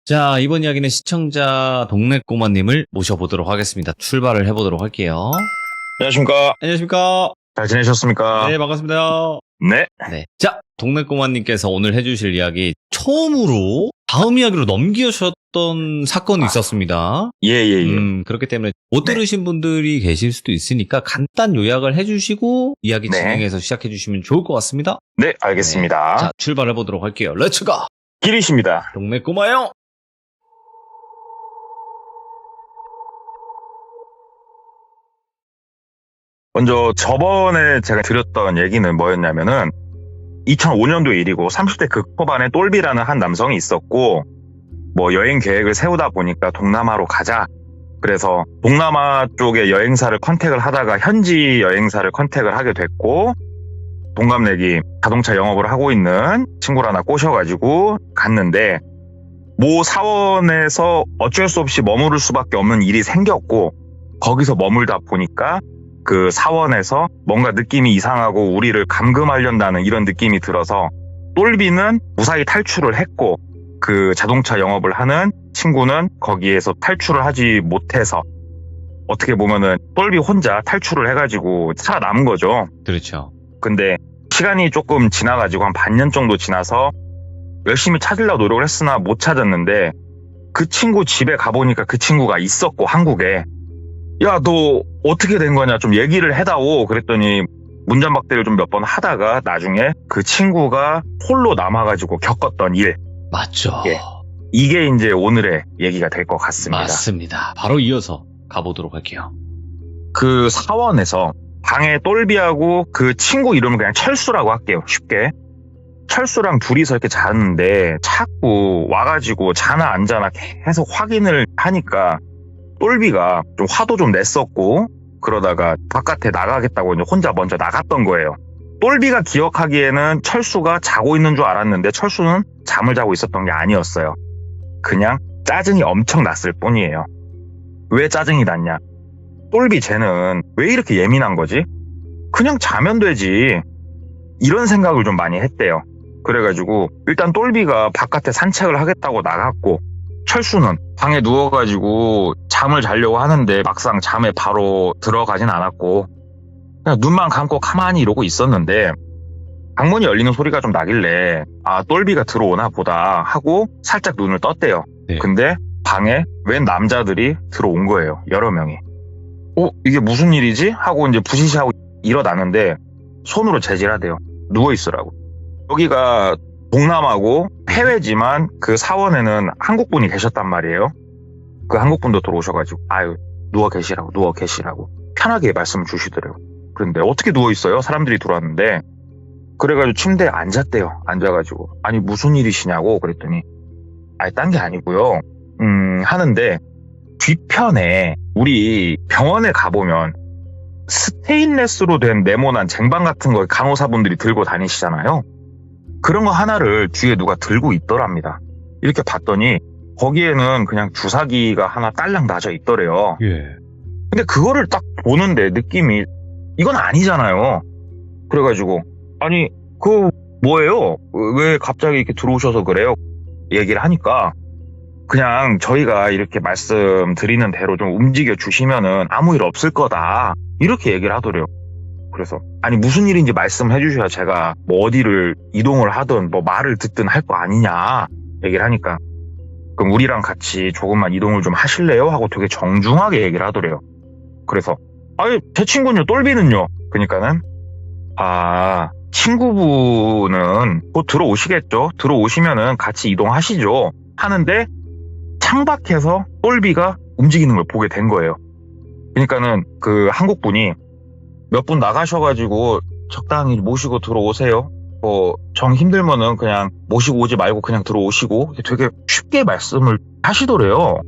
자, 이번 이야기는 시청자 동네 꼬마님을 모셔보도록 하겠습니다. 출발을 해보도록 할게요. 안녕하십니까. 안녕하십니까. 잘 지내셨습니까? 네, 반갑습니다. 네. 네. 자, 동네 꼬마님께서 오늘 해주실 이야기 처음으로 다음 이야기로 넘기셨던 사건이 있었습니다. 예. 그렇기 때문에 못 들으신 분들이 계실 수도 있으니까 간단 요약을 해주시고 이야기 네. 진행해서 시작해주시면 좋을 것 같습니다. 네, 알겠습니다. 자, 출발해보도록 할게요. 렛츠고! 기리십니다. 동네 꼬마요! 먼저 저번에 제가 드렸던 얘기는 뭐였냐면은 2005년도 일이고 30대 극초반에 똘비라는 한 남성이 있었고 뭐 여행 계획을 세우다 보니까 동남아로 가자. 그래서 동남아 쪽에 여행사를 컨택을 하다가 현지 여행사를 컨택을 하게 됐고 동갑내기 자동차 영업을 하고 있는 친구를 하나 꼬셔가지고 갔는데 모 사원에서 어쩔 수 없이 머무를 수밖에 없는 일이 생겼고 거기서 머물다 보니까 그 사원에서 뭔가 느낌이 이상하고 우리를 감금하려는 이런 느낌이 들어서 똘비는 무사히 탈출을 했고 그 자동차 영업을 하는 친구는 거기에서 탈출을 하지 못해서 어떻게 보면은 똘비 혼자 탈출을 해가지고 살아남은 거죠. 그렇죠. 근데 시간이 조금 지나가지고 한 반년 정도 지나서 열심히 찾으려고 노력을 했으나 못 찾았는데 그 친구 집에 가보니까 그 친구가 있었고 한국에 야, 너 어떻게 된 거냐 좀 얘기를 해다오 그랬더니 문전박대를 좀 몇 번 하다가 나중에 그 친구가 홀로 남아가지고 겪었던 일 맞죠. 예. 이게 이제 오늘의 얘기가 될 것 같습니다. 맞습니다. 바로 이어서 가보도록 할게요. 그 사원에서 방에 똘비하고 그 친구 이름을 그냥 철수라고 할게요. 쉽게. 철수랑 둘이서 이렇게 자는데 자꾸 와가지고 자나 안 자나 계속 확인을 하니까 똘비가 좀 화도 좀 냈었고 그러다가 바깥에 나가겠다고 이제 혼자 먼저 나갔던 거예요. 똘비가 기억하기에는 철수가 자고 있는 줄 알았는데 철수는 잠을 자고 있었던 게 아니었어요. 그냥 짜증이 엄청 났을 뿐이에요. 왜 짜증이 났냐? 똘비 쟤는 왜 이렇게 예민한 거지? 그냥 자면 되지. 이런 생각을 좀 많이 했대요. 그래가지고 일단 똘비가 바깥에 산책을 하겠다고 나갔고 철수는 방에 누워가지고 잠을 자려고 하는데 막상 잠에 바로 들어가진 않았고 그냥 눈만 감고 가만히 이러고 있었는데 방문이 열리는 소리가 좀 나길래 아 똘비가 들어오나 보다 하고 살짝 눈을 떴대요. 네. 근데 방에 웬 남자들이 들어온 거예요. 여러 명이. 이게 무슨 일이지? 하고 이제 부시시하고 일어나는데 손으로 제지하대요. 누워있으라고. 여기가 동남아고 해외지만 그 사원에는 한국분이 계셨단 말이에요. 그 한국분도 들어오셔가지고 아유 누워 계시라고 편하게 말씀 주시더래요. 그런데 어떻게 누워있어요? 사람들이 들어왔는데 그래가지고 침대에 앉았대요. 앉아가지고 아니 무슨 일이시냐고 그랬더니 아니 딴 게 아니고요. 하는데 뒤편에 우리 병원에 가보면 스테인레스로 된 네모난 쟁반 같은 거 간호사분들이 들고 다니시잖아요. 그런 거 하나를 뒤에 누가 들고 있더랍니다. 이렇게 봤더니 거기에는 그냥 주사기가 하나 딸랑 놔져 있더래요. 예. 근데 그거를 딱 보는데 느낌이 이건 아니잖아요. 그래가지고 아니 그거 뭐예요? 왜 갑자기 이렇게 들어오셔서 그래요? 얘기를 하니까 그냥 저희가 이렇게 말씀드리는 대로 좀 움직여 주시면은 아무 일 없을 거다 이렇게 얘기를 하더래요. 그래서 아니 무슨 일인지 말씀해 주셔야 제가 뭐 어디를 이동을 하든 뭐 말을 듣든 할 거 아니냐 얘기를 하니까 그럼 우리랑 같이 조금만 이동을 좀 하실래요? 하고 되게 정중하게 얘기를 하더래요. 그래서 아니 제 친구는요 똘비는요 그러니까는 아 친구분은 곧 들어오시겠죠. 들어오시면은 같이 이동하시죠 하는데 창밖에서 똘비가 움직이는 걸 보게 된 거예요. 그러니까는 그 한국분이 몇 분 나가셔가지고 적당히 모시고 들어오세요. 정 힘들면은 그냥 모시고 오지 말고 그냥 들어오시고 되게 쉽게 말씀을 하시더래요.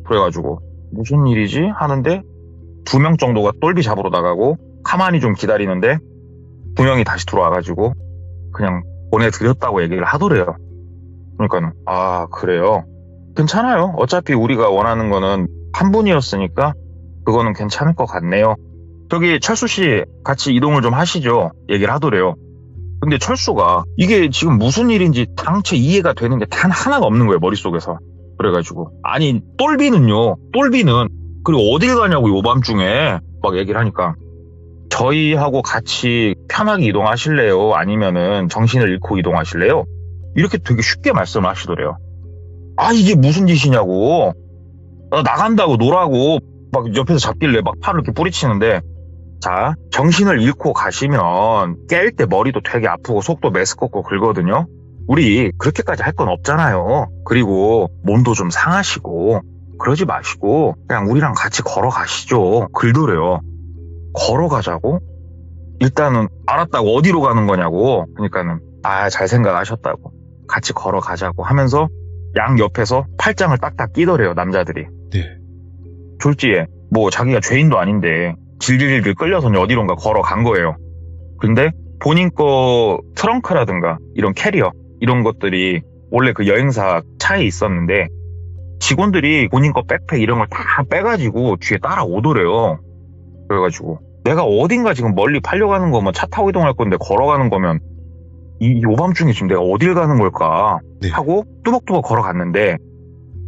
그래가지고 무슨 일이지? 하는데 2명 정도가 똘비 잡으러 나가고 가만히 좀 기다리는데 2명이 다시 들어와가지고 그냥 보내드렸다고 얘기를 하더래요. 그러니까는 아 그래요? 괜찮아요. 어차피 우리가 원하는 거는 한 분이었으니까 그거는 괜찮을 것 같네요. 저기 철수씨 같이 이동을 좀 하시죠. 얘기를 하더래요. 근데 철수가 이게 지금 무슨 일인지 당최 이해가 되는 게 단 하나가 없는 거예요. 머릿속에서. 그래가지고 아니 똘비는 그리고 어딜 가냐고 요밤중에 막 얘기를 하니까 저희하고 같이 편하게 이동하실래요? 아니면은 정신을 잃고 이동하실래요? 이렇게 되게 쉽게 말씀을 하시더래요. 아 이게 무슨 짓이냐고. 나 나간다고 노라고 막 옆에서 잡길래 막 팔을 이렇게 뿌리치는데 자 정신을 잃고 가시면 깰 때 머리도 되게 아프고 속도 메스껍고 긁거든요. 우리 그렇게까지 할 건 없잖아요. 그리고 몸도 좀 상하시고 그러지 마시고 그냥 우리랑 같이 걸어가시죠. 긁더래요. 걸어가자고? 일단은 알았다고 어디로 가는 거냐고. 그러니까는 잘 생각하셨다고 같이 걸어가자고 하면서 양 옆에서 팔짱을 딱딱 끼더래요. 남자들이. 네. 졸지에 뭐 자기가 죄인도 아닌데 질질질 끌려서 어디론가 걸어간 거예요. 근데 본인 거 트렁크라든가 이런 캐리어 이런 것들이 원래 그 여행사 차에 있었는데 직원들이 본인 거 백팩 이런 걸 다 빼가지고 뒤에 따라오더래요. 그래가지고 내가 어딘가 지금 멀리 팔려가는 거면 차 타고 이동할 건데 걸어가는 거면 이 요밤중에 지금 내가 어딜 가는 걸까 네. 하고 뚜벅뚜벅 걸어갔는데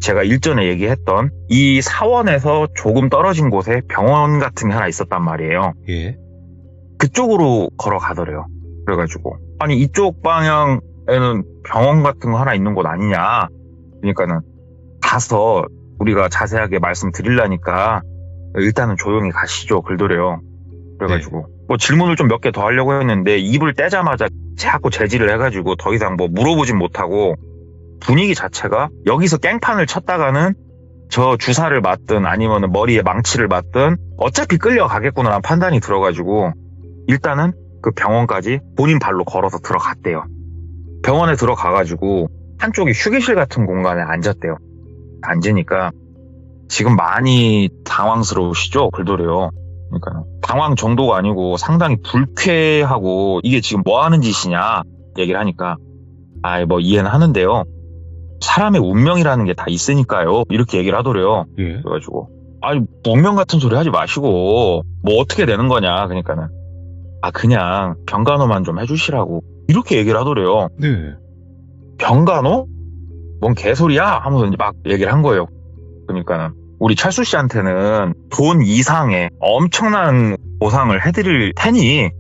제가 일전에 얘기했던 이 사원에서 조금 떨어진 곳에 병원 같은 게 하나 있었단 말이에요. 예. 그쪽으로 걸어가더래요. 그래가지고 아니 이쪽 방향에는 병원 같은 거 하나 있는 곳 아니냐. 그러니까는 가서 우리가 자세하게 말씀드리려니까 일단은 조용히 가시죠. 그러더래요. 그래가지고 뭐 질문을 좀 몇 개 더 하려고 했는데 입을 떼자마자 자꾸 제지를 해가지고 더 이상 뭐 물어보진 못하고 분위기 자체가 여기서 깽판을 쳤다가는 저 주사를 맞든 아니면 머리에 망치를 맞든 어차피 끌려가겠구나라는 판단이 들어가지고 일단은 그 병원까지 본인 발로 걸어서 들어갔대요. 병원에 들어가가지고 한쪽에 휴게실 같은 공간에 앉았대요. 앉으니까 지금 많이 당황스러우시죠? 그러더래요. 그러니까 당황 정도가 아니고 상당히 불쾌하고 이게 지금 뭐 하는 짓이냐 얘기를 하니까 뭐 이해는 하는데요. 사람의 운명이라는 게 다 있으니까요. 이렇게 얘기를 하더래요. 예. 그래가지고 운명 같은 소리 하지 마시고 뭐 어떻게 되는 거냐. 그러니까는 그냥 병간호만 좀 해주시라고 이렇게 얘기를 하더래요. 네. 병간호? 뭔 개소리야? 하면서 이제 막 얘기를 한 거예요. 그러니까는 우리 철수 씨한테는 돈 이상의 엄청난 보상을 해드릴 테니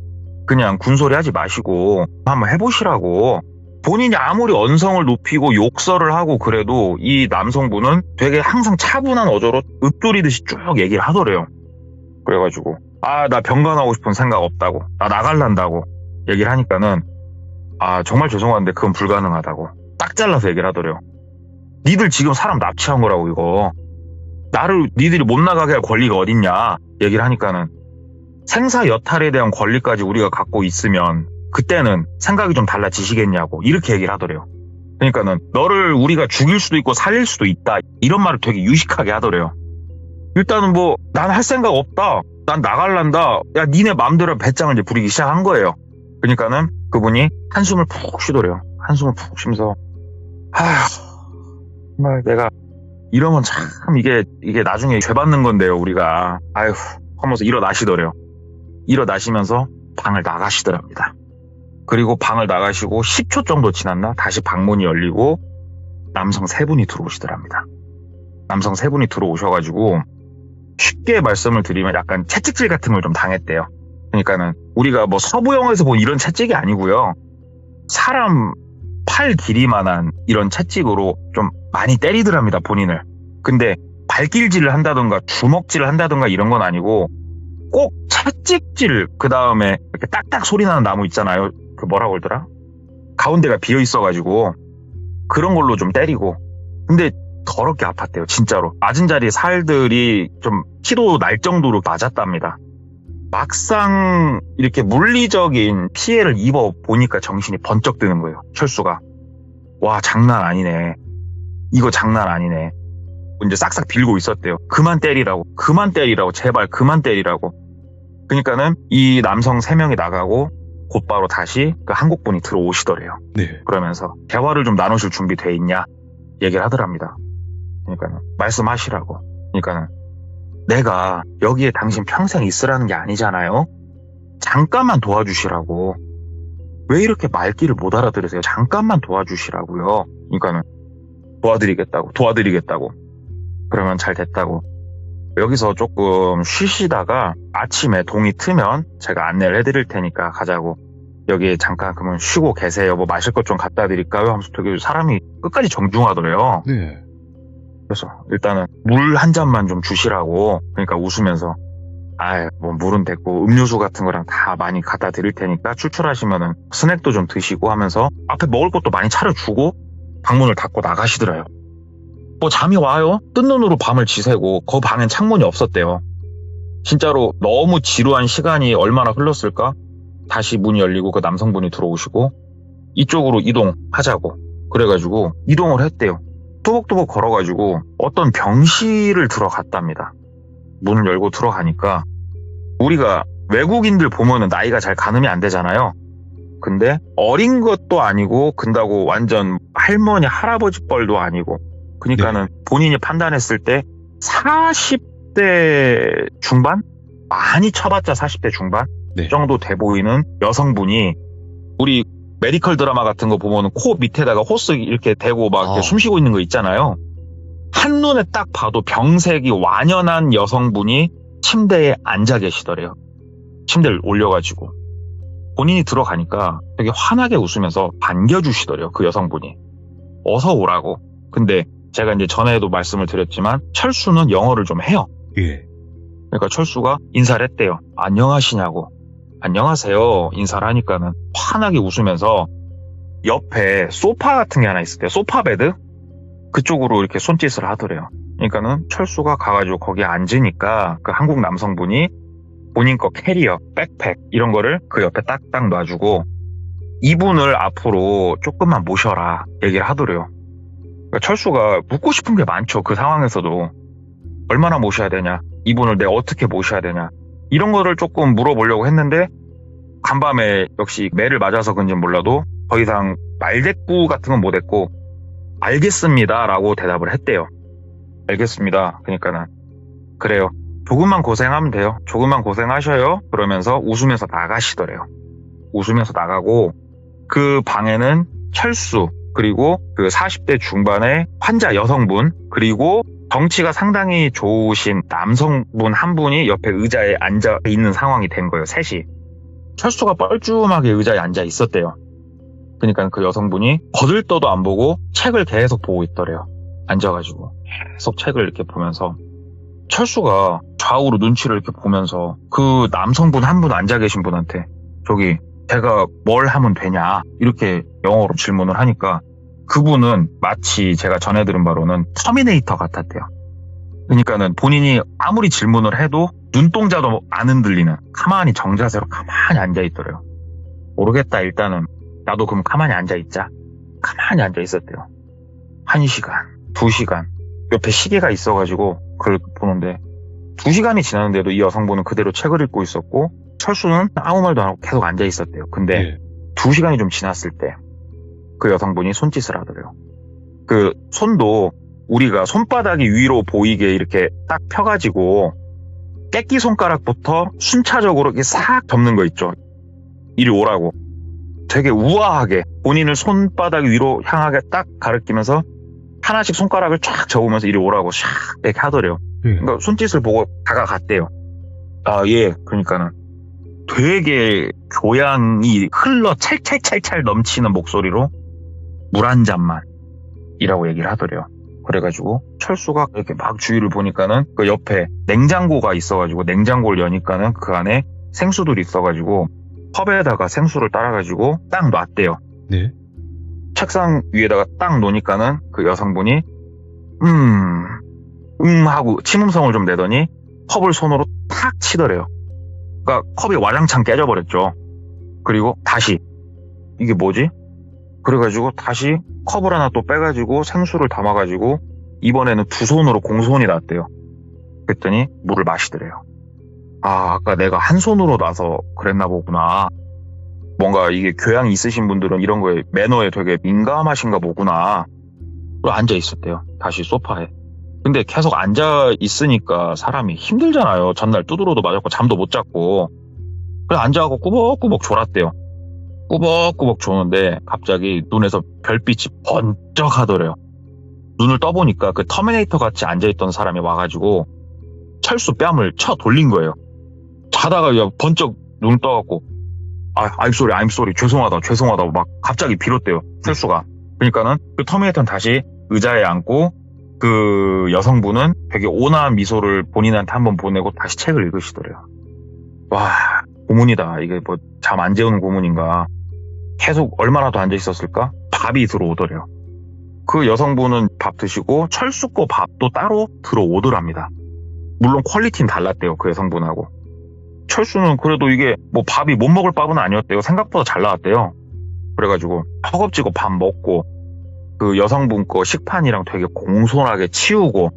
그냥 군소리 하지 마시고 한번 해보시라고. 본인이 아무리 언성을 높이고 욕설을 하고 그래도 이 남성분은 되게 항상 차분한 어조로 읊조리듯이 쭉 얘기를 하더래요. 그래가지고 나 병간하고 싶은 생각 없다고, 나 나갈란다고 얘기를 하니까는 정말 죄송한데 그건 불가능하다고 딱 잘라서 얘기를 하더래요. 니들 지금 사람 납치한 거라고 이거. 나를 니들이 못 나가게 할 권리가 어딨냐 얘기를 하니까는 생사 여탈에 대한 권리까지 우리가 갖고 있으면 그때는 생각이 좀 달라지시겠냐고 이렇게 얘기를 하더래요. 그러니까는 너를 우리가 죽일 수도 있고 살릴 수도 있다 이런 말을 되게 유식하게 하더래요. 일단은 뭐 난 할 생각 없다, 난 나갈란다, 야 니네 맘대로 배짱을 이제 부리기 시작한 거예요. 그러니까는 그분이 한숨을 푹 쉬더래요. 한숨을 푹 쉬면서 정말 내가 이러면 참 이게 나중에 죄 받는 건데요 우리가 하면서 일어나시더래요. 일어나시면서 방을 나가시더랍니다. 그리고 방을 나가시고 10초 정도 지났나 다시 방문이 열리고 남성 3분이 들어오시더랍니다. 남성 3분이 들어오셔가지고 쉽게 말씀을 드리면 약간 채찍질 같은 걸 좀 당했대요. 그러니까는 우리가 뭐 서부 영화에서 본 이런 채찍이 아니고요. 사람 팔 길이만한 이런 채찍으로 좀 많이 때리더랍니다, 본인을. 근데 발길질을 한다던가 주먹질을 한다던가 이런 건 아니고 꼭 채찍질, 그 다음에 이렇게 딱딱 소리 나는 나무 있잖아요. 그 뭐라고 그러더라? 가운데가 비어 있어가지고 그런 걸로 좀 때리고. 근데 더럽게 아팠대요, 진짜로. 맞은 자리에 살들이 좀 피도 날 정도로 맞았답니다. 막상 이렇게 물리적인 피해를 입어 보니까 정신이 번쩍 드는 거예요, 철수가. 와, 장난 아니네. 이거 장난 아니네. 이제 싹싹 빌고 있었대요. 그만 때리라고, 제발 그만 때리라고. 그러니까는 이 남성 3명이 나가고 곧바로 다시 그 한국분이 들어오시더래요. 네. 그러면서 대화를 좀 나누실 준비 돼 있냐 얘기를 하더랍니다. 그러니까는 말씀하시라고. 그러니까는 내가 여기에 당신 평생 있으라는 게 아니잖아요. 잠깐만 도와주시라고. 왜 이렇게 말귀를 못 알아들으세요? 잠깐만 도와주시라고요. 그러니까는 도와드리겠다고. 그러면 잘 됐다고. 여기서 조금 쉬시다가 아침에 동이 트면 제가 안내를 해드릴 테니까 가자고. 여기 잠깐 그러면 쉬고 계세요. 뭐 마실 것 좀 갖다 드릴까요? 하면서 되게 사람이 끝까지 정중하더래요. 네. 그래서 일단은 물 한 잔만 좀 주시라고. 그러니까 웃으면서 뭐 물은 됐고 음료수 같은 거랑 다 많이 갖다 드릴 테니까 출출하시면은 스낵도 좀 드시고 하면서 앞에 먹을 것도 많이 차려주고 방문을 닫고 나가시더래요. 뭐 잠이 와요? 뜬 눈으로 밤을 지새고 그 방엔 창문이 없었대요. 진짜로 너무 지루한 시간이 얼마나 흘렀을까? 다시 문이 열리고 그 남성분이 들어오시고 이쪽으로 이동하자고 그래가지고 이동을 했대요. 또박또박 걸어가지고 어떤 병실을 들어갔답니다. 문을 열고 들어가니까 우리가 외국인들 보면은 나이가 잘 가늠이 안 되잖아요. 근데 어린 것도 아니고 근다고 완전 할머니 할아버지 뻘도 아니고 그러니까는 본인이 판단했을 때 40대 중반? 많이 쳐봤자 40대 중반 정도 돼 보이는 여성분이 우리 메디컬 드라마 같은 거 보면 코 밑에다가 호스 이렇게 대고 막 이렇게 숨 쉬고 있는 거 있잖아요. 한눈에 딱 봐도 병색이 완연한 여성분이 침대에 앉아 계시더래요. 침대를 올려가지고 본인이 들어가니까 되게 환하게 웃으면서 반겨주시더래요. 그 여성분이 어서 오라고. 근데 제가 이제 전에도 말씀을 드렸지만 철수는 영어를 좀 해요. 예. 그러니까 철수가 인사를 했대요. 안녕하시냐고. 안녕하세요. 인사를 하니까는 환하게 웃으면서 옆에 소파 같은 게 하나 있을 때 소파 베드 그쪽으로 이렇게 손짓을 하더래요. 그러니까는 철수가 가가지고 거기에 앉으니까 그 한국 남성분이 본인 거 캐리어, 백팩 이런 거를 그 옆에 딱딱 놔주고 이분을 앞으로 조금만 모셔라 얘기를 하더래요. 그러니까 철수가 묻고 싶은 게 많죠. 그 상황에서도 얼마나 모셔야 되냐, 이분을 내가 어떻게 모셔야 되냐 이런 거를 조금 물어보려고 했는데 간밤에 역시 매를 맞아서 그런지 몰라도 더 이상 말대꾸 같은 건 못했고 알겠습니다 라고 대답을 했대요. 알겠습니다. 그러니까는 그래요. 조금만 고생하면 돼요. 조금만 고생하셔요. 그러면서 웃으면서 나가시더래요. 웃으면서 나가고 그 방에는 철수 그리고 그 40대 중반의 환자 여성분 그리고 덩치가 상당히 좋으신 남성분 한 분이 옆에 의자에 앉아 있는 상황이 된 거예요. 셋이. 철수가 뻘쭘하게 의자에 앉아 있었대요. 그러니까 그 여성분이 거들떠도 안 보고 책을 계속 보고 있더래요. 앉아가지고 계속 책을 이렇게 보면서 철수가 좌우로 눈치를 이렇게 보면서 그 남성분 한 분 앉아 계신 분한테 저기 제가 뭘 하면 되냐 이렇게 영어로 질문을 하니까 그분은 마치 제가 전해 들은 바로는 터미네이터 같았대요. 그러니까는 본인이 아무리 질문을 해도 눈동자도 안 흔들리는 가만히 정자세로 가만히 앉아 있더래요. 모르겠다. 일단은 나도 그럼 가만히 앉아 있자. 가만히 앉아 있었대요. 1시간, 2시간 옆에 시계가 있어가지고 그걸 보는데 2시간이 지났는데도 이 여성분은 그대로 책을 읽고 있었고 철수는 아무 말도 안 하고 계속 앉아 있었대요. 근데 2시간이 좀 지났을 때 그 여성분이 손짓을 하더래요. 그 손도 우리가 손바닥이 위로 보이게 이렇게 딱 펴가지고 깨끼 손가락부터 순차적으로 이렇게 싹 접는 거 있죠. 이리 오라고. 되게 우아하게 본인을 손바닥 위로 향하게 딱 가리키면서 하나씩 손가락을 쫙 접으면서 이리 오라고 샥 이렇게 하더래요. 그러니까 손짓을 보고 다가갔대요. 아, 예. 그러니까는 되게 교양이 흘러 찰찰찰찰 넘치는 목소리로 물 한 잔만 이라고 얘기를 하더래요. 그래가지고 철수가 이렇게 막 주위를 보니까는 그 옆에 냉장고가 있어가지고 냉장고를 여니까는 그 안에 생수들이 있어가지고 컵에다가 생수를 따라가지고 딱 놨대요. 네. 책상 위에다가 딱 놓으니까는 그 여성분이 하고 침음성을 좀 내더니 컵을 손으로 탁 치더래요. 그러니까 컵이 와장창 깨져버렸죠. 그리고 다시 이게 뭐지? 그래가지고 다시 컵을 하나 또 빼가지고 생수를 담아가지고 이번에는 두 손으로 공손히 놨대요. 그랬더니 물을 마시더래요. 아, 아까 내가 한 손으로 놔서 그랬나 보구나. 뭔가 이게 교양이 있으신 분들은 이런 거에 매너에 되게 민감하신가 보구나. 앉아 있었대요. 다시 소파에. 근데 계속 앉아 있으니까 사람이 힘들잖아요. 전날 두드러도 맞았고 잠도 못 잤고. 그래서 앉아갖고 꾸벅꾸벅 졸았대요. 꾸벅꾸벅 조는데 갑자기 눈에서 별빛이 번쩍 하더래요. 눈을 떠보니까 그 터미네이터 같이 앉아있던 사람이 와가지고 철수 뺨을 쳐 돌린 거예요. 자다가 그냥 번쩍 눈을 떠갖고 I'm sorry 죄송하다 막 갑자기 빌었대요. 철수가. 그러니까는 그 터미네이터는 다시 의자에 앉고 그 여성분은 되게 온화한 미소를 본인한테 한번 보내고 다시 책을 읽으시더래요. 와, 고문이다. 이게 뭐 잠 안 재우는 고문인가. 계속 얼마나 더 앉아 있었을까? 밥이 들어오더래요. 그 여성분은 밥 드시고 철수 거 밥도 따로 들어오더랍니다. 물론 퀄리티는 달랐대요. 그 여성분하고. 철수는 그래도 이게 뭐 밥이 못 먹을 밥은 아니었대요. 생각보다 잘 나왔대요. 그래가지고 허겁지겁 밥 먹고 그 여성분 거 식판이랑 되게 공손하게 치우고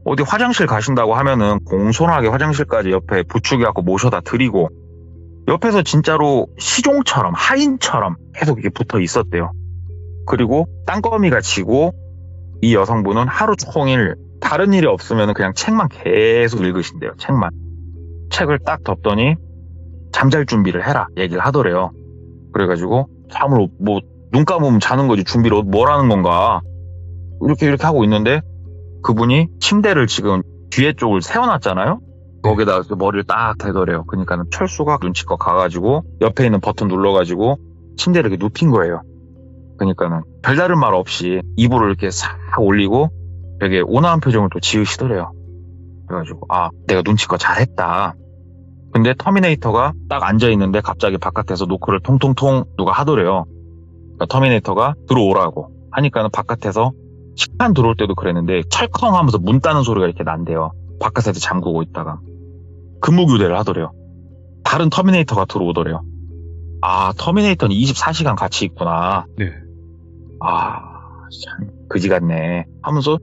어디 화장실 가신다고 하면은 공손하게 화장실까지 옆에 부축해갖고 모셔다 드리고 옆에서 진짜로 시종처럼 하인처럼 계속 이렇게 붙어 있었대요. 그리고 땅거미가 지고 이 여성분은 하루 종일 다른 일이 없으면 그냥 책만 계속 읽으신대요. 책을 딱 덮더니 잠잘 준비를 해라 얘기를 하더래요. 그래가지고 잠을 뭐 눈 감으면 자는 거지 준비를 뭘 하는 건가 이렇게 하고 있는데 그분이 침대를 지금 뒤에 쪽을 세워놨잖아요. 거기다 머리를 딱 대더래요. 그러니까는 철수가 눈치껏 가가지고 옆에 있는 버튼 눌러가지고 침대를 이렇게 눕힌 거예요. 그러니까는 별다른 말 없이 이불을 이렇게 싹 올리고 되게 온화한 표정을 또 지으시더래요. 그래가지고 내가 눈치껏 잘했다. 근데 터미네이터가 딱 앉아있는데 갑자기 바깥에서 노크를 통통통 누가 하더래요. 그러니까 터미네이터가 들어오라고 하니까는 바깥에서 식판 들어올 때도 그랬는데 철컹 하면서 문 따는 소리가 이렇게 난대요. 바깥에서 잠그고 있다가 근무교대를 하더래요. 다른 터미네이터가 들어오더래요. 터미네이터는 24시간 같이 있구나. 네. 참 그지 같네 하면서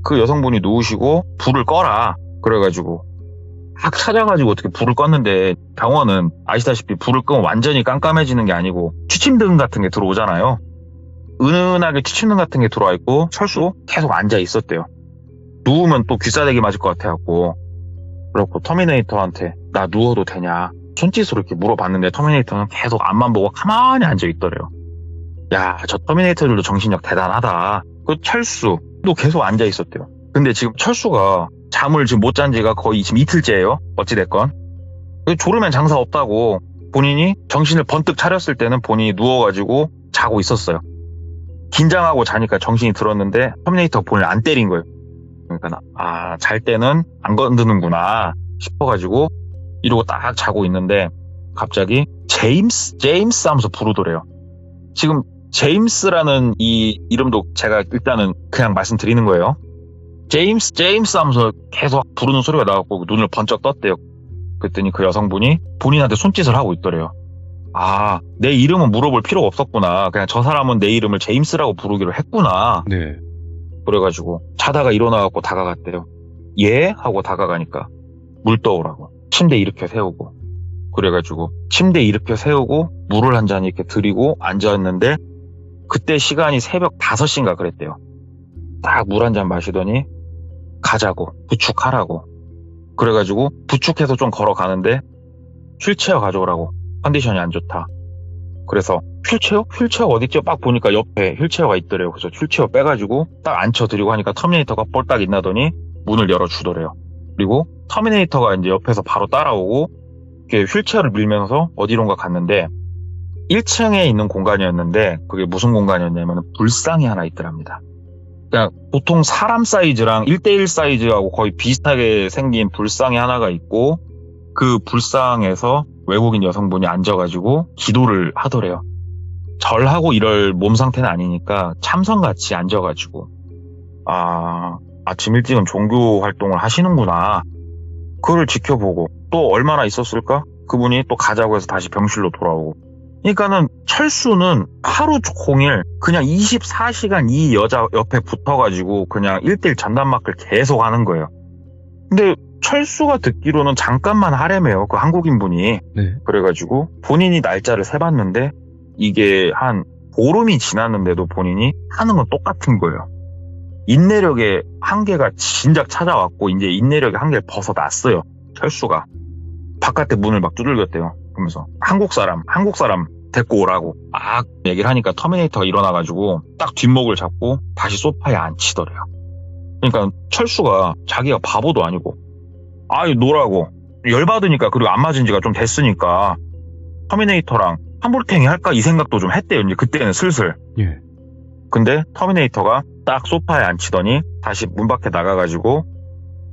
그 여성분이 누우시고 불을 꺼라 그래가지고 막 찾아가지고 어떻게 불을 껐는데 병원은 아시다시피 불을 끄면 완전히 깜깜해지는 게 아니고 취침등 같은 게 들어오잖아요. 은은하게 취침등 같은 게 들어와 있고 철수 계속 앉아 있었대요. 누우면 또 귀싸대기 맞을 것 같아갖고 그렇고 터미네이터한테 나 누워도 되냐 손짓으로 이렇게 물어봤는데 터미네이터는 계속 앞만 보고 가만히 앉아 있더래요. 야, 저 터미네이터들도 정신력 대단하다. 그 철수도 계속 앉아 있었대요. 근데 지금 철수가 잠을 지금 못 잔 지가 거의 지금 이틀째예요. 어찌됐건. 졸으면 장사 없다고 본인이 정신을 번뜩 차렸을 때는 본인이 누워가지고 자고 있었어요. 긴장하고 자니까 정신이 들었는데 터미네이터 본인을 안 때린 거예요. 그러니까 잘 때는 안 건드는구나 싶어가지고 이러고 딱 자고 있는데 갑자기 제임스 하면서 부르더래요. 지금 제임스라는 이 이름도 제가 일단은 그냥 말씀드리는 거예요. 제임스 하면서 계속 부르는 소리가 나갖고 눈을 번쩍 떴대요. 그랬더니 그 여성분이 본인한테 손짓을 하고 있더래요. 내 이름은 물어볼 필요가 없었구나. 그냥 저 사람은 내 이름을 제임스라고 부르기로 했구나. 네. 그래가지고 자다가 일어나갖고 다가갔대요. 예? 하고 다가가니까 물 떠오라고. 침대 일으켜 세우고. 그래가지고 침대 일으켜 세우고 물을 한 잔 이렇게 드리고 앉아있는데 그때 시간이 새벽 5시인가 그랬대요. 딱 물 한 잔 마시더니 가자고 부축하라고. 그래가지고 부축해서 좀 걸어가는데 휠체어 가져오라고. 컨디션이 안 좋다. 그래서 휠체어? 휠체어가 어딨죠? 막 보니까 옆에 휠체어가 있더래요. 그래서 휠체어 빼가지고 딱 앉혀드리고 하니까 터미네이터가 볼딱 있나더니 문을 열어주더래요. 그리고 터미네이터가 이제 옆에서 바로 따라오고 이렇게 휠체어를 밀면서 어디론가 갔는데 1층에 있는 공간이었는데 그게 무슨 공간이었냐면 불상이 하나 있더랍니다. 그냥 보통 사람 사이즈랑 1대1 사이즈하고 거의 비슷하게 생긴 불상이 하나가 있고 그 불상에서 외국인 여성분이 앉아가지고 기도를 하더래요. 절하고 이럴 몸 상태는 아니니까 참선같이 앉아가지고 아침 일찍은 종교 활동을 하시는구나. 그걸 지켜보고 또 얼마나 있었을까? 그분이 또 가자고 해서 다시 병실로 돌아오고. 그러니까는 철수는 하루 종일 그냥 24시간 이 여자 옆에 붙어가지고 그냥 1대1 전담마크를 계속 하는 거예요. 근데 철수가 듣기로는 잠깐만 하래매요. 그 한국인분이. 네. 그래가지고 본인이 날짜를 세봤는데 이게 한 보름이 지났는데도 본인이 하는 건 똑같은 거예요. 인내력의 한계가 진작 찾아왔고 이제 인내력의 한계를 벗어났어요. 철수가. 바깥에 문을 막 두들겼대요. 그러면서 한국 사람 데리고 오라고 얘기를 하니까 터미네이터가 일어나가지고 딱 뒷목을 잡고 다시 소파에 앉히더래요. 그러니까 철수가 자기가 바보도 아니고 노라고 열받으니까, 그리고 안 맞은 지가 좀 됐으니까 터미네이터랑 한볼탱이 할까 이 생각도 좀 했대요. 이제 그때는 슬슬. 예. 근데 터미네이터가 딱 소파에 앉히더니 다시 문 밖에 나가가지고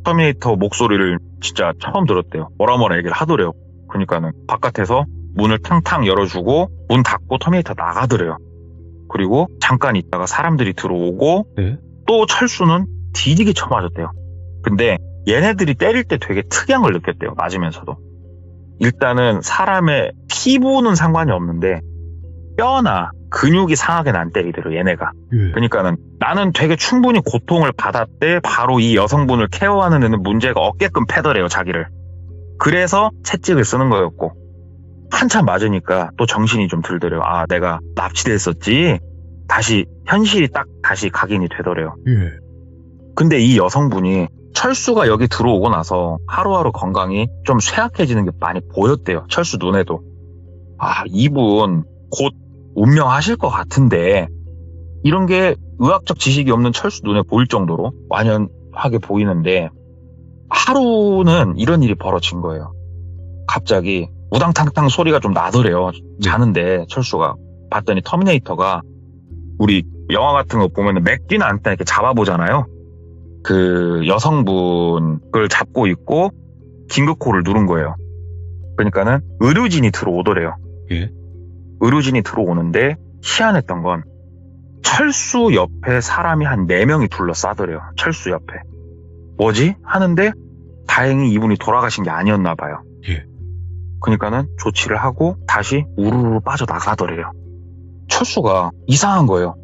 터미네이터 목소리를 진짜 처음 들었대요. 뭐라 얘기를 하더래요. 그러니까는 바깥에서 문을 탕탕 열어주고 문 닫고 터미네이터 나가더래요. 그리고 잠깐 있다가 사람들이 들어오고 네? 또 철수는 뒤지게 쳐맞았대요. 근데 얘네들이 때릴 때 되게 특이한 걸 느꼈대요. 맞으면서도. 일단은 사람의 피부는 상관이 없는데 뼈나 근육이 상하게는 안 때리더래요. 얘네가. 예. 그러니까는 나는 되게 충분히 고통을 받았대. 바로 이 여성분을 케어하는 데는 문제가 없게끔 패더래요. 자기를. 그래서 채찍을 쓰는 거였고, 한참 맞으니까 또 정신이 좀 들더래요. 내가 납치됐었지. 다시 현실이 딱 다시 각인이 되더래요. 예. 근데 이 여성분이 철수가 여기 들어오고 나서 하루하루 건강이 좀 쇠약해지는 게 많이 보였대요. 철수 눈에도. 이분 곧 운명하실 것 같은데, 이런 게 의학적 지식이 없는 철수 눈에 보일 정도로 완연하게 보이는데, 하루는 이런 일이 벌어진 거예요. 갑자기 우당탕탕 소리가 좀 나더래요. 자는데 철수가 봤더니 터미네이터가, 우리 영화 같은 거 보면 맥귀나 안때 이렇게 잡아보잖아요. 그 여성분을 잡고 있고 긴급코를 누른 거예요. 그러니까는 의료진이 들어오더래요. 예. 의료진이 들어오는데 희한했던 건 철수 옆에 사람이 한 4명이 둘러싸더래요. 철수 옆에. 뭐지? 하는데 다행히 이분이 돌아가신 게 아니었나 봐요. 예. 그러니까는 조치를 하고 다시 우르르 빠져나가더래요. 철수가 이상한 거예요.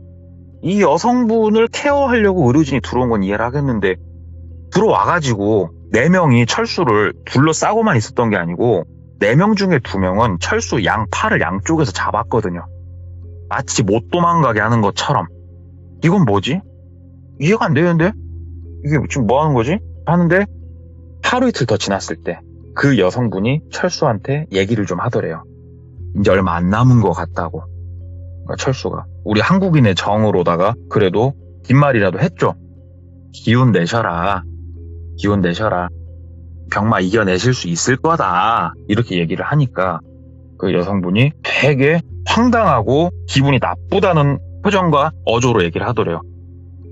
이 여성분을 케어하려고 의료진이 들어온 건 이해를 하겠는데, 들어와가지고 4명이 철수를 둘러싸고만 있었던 게 아니고 4명 중에 2명은 철수 팔을 양쪽에서 잡았거든요. 마치 못 도망가게 하는 것처럼. 이건 뭐지? 이해가 안 되는데? 이게 지금 뭐 하는 거지? 하는데 하루 이틀 더 지났을 때 그 여성분이 철수한테 얘기를 좀 하더래요. 이제 얼마 안 남은 것 같다고. 그러니까 철수가 우리 한국인의 정으로다가 그래도 뒷말이라도 했죠. 기운 내셔라. 기운 내셔라. 병마 이겨내실 수 있을 거다. 이렇게 얘기를 하니까 그 여성분이 되게 황당하고 기분이 나쁘다는 표정과 어조로 얘기를 하더래요.